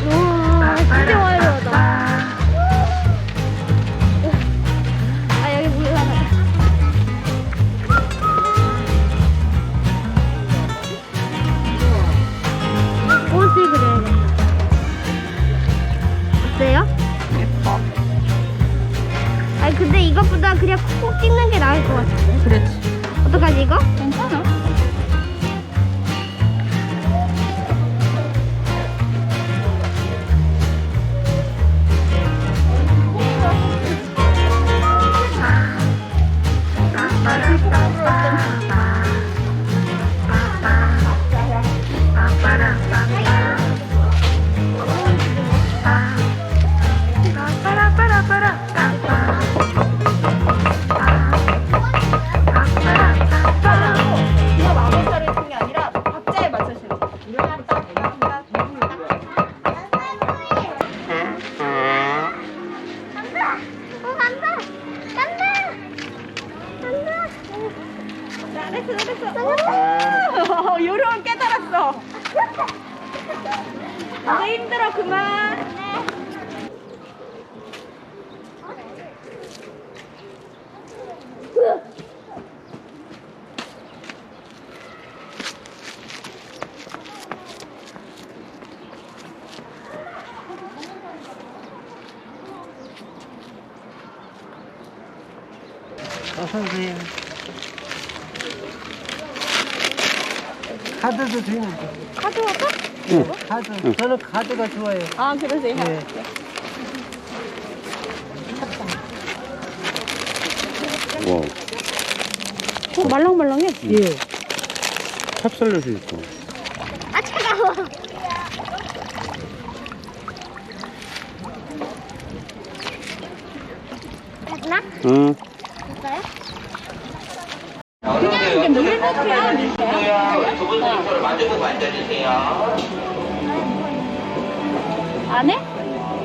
우와, 진짜 화려하다. 아, 여기 물 하나. 옷을 그려야겠다. 어때요? 예뻐. 아니, 근데 이것보다 그냥 콕콕 찍는 게 나을 것 같아. 그렇지. 어떡하지, 이거? 괜찮아. 이거 마법사를 쓴 게 아니라 박자에 맞춰서. 잘했어. 요령을 깨달았어. 이제 힘들어 그만. 선생님 카드도 되는데. 카드 할까? 응. 카드. 저는 카드가 좋아요. 아 그러세요. 네. 와, 말랑말랑해. 예. 찹쌀엿이 있어. 아, 차가워. 됐나? 응. 됐어요? 그냥 이게 물부터야 밀대야. 두 번째 이거를 만들고 만져주세요. 안 해?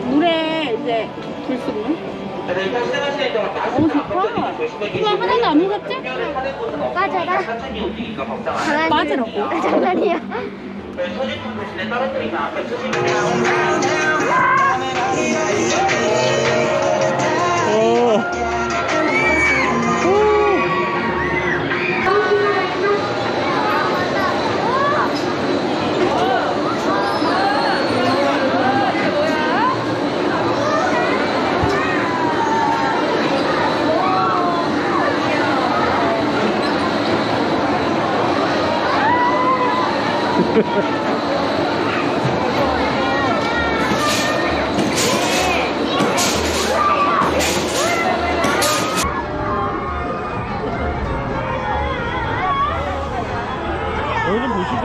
물에 이제 불 쏘면? 네, 탈색하시는 동안 마스크 오 안 좋다. 벗겨지고 조심해 이거 하나도 안 무섭지? 맞아라. 천천히 움직이니까 걱정 안 해요. 맞으라고. 장난이야. 소지품 대신에 떨어뜨리면 앞에 조심해요. 여기 좀 보시죠.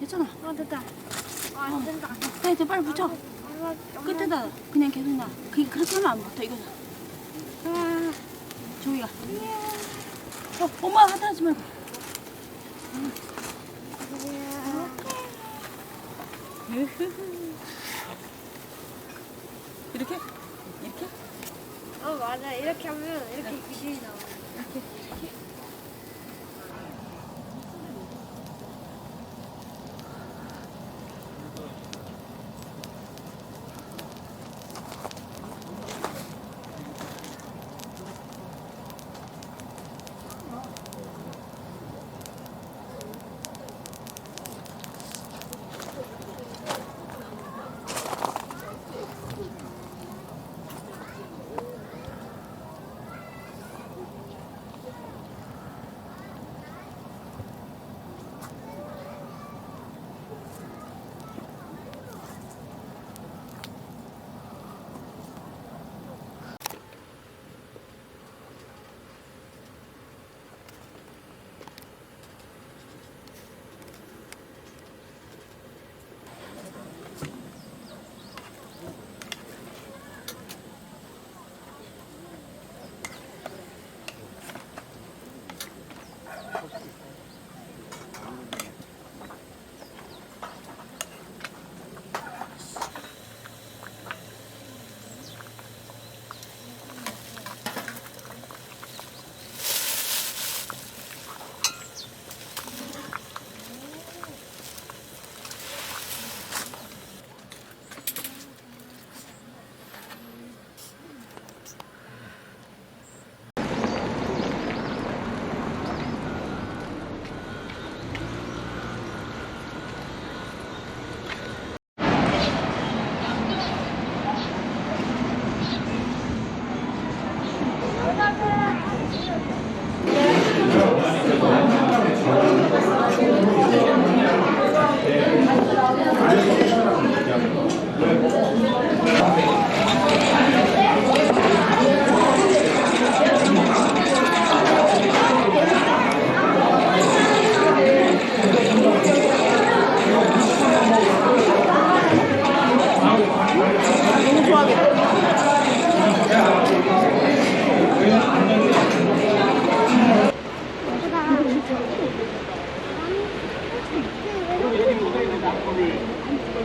괜찮아. 됐다. 아, 된다. 네, 이제 빨리 붙여. 끝에다 그냥 계속 놔. 그렇게 하면 안 붙어. 이거. 조이가. 엄마 하지 말고. 이렇게? 이렇게? 맞아. 이렇게 하면 이렇게 귀신이 나와.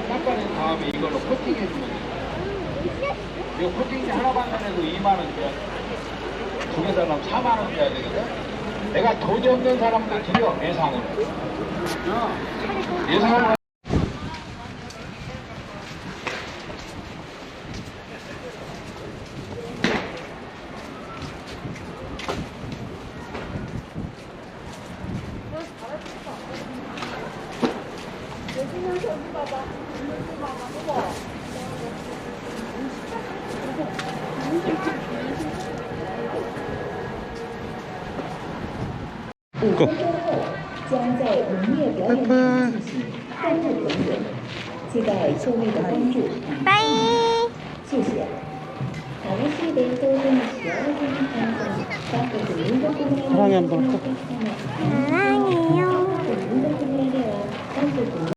닦아낸 다음에 이걸로 코팅해주면 돼. 이거 코팅 하나 받는데도 2만 원 줘야 돼. 두 개 사람 4만 원 줘야 되거든. 내가 돈이 없는 사람들 드려, 예상으로. 예상으로. 고! 将在营业表演场进行，欢乐表演，期待各位的关注。 빠이. 谢谢。楽しい伝統との幸せに感謝に、各国民族の 사랑해 한번 꼭.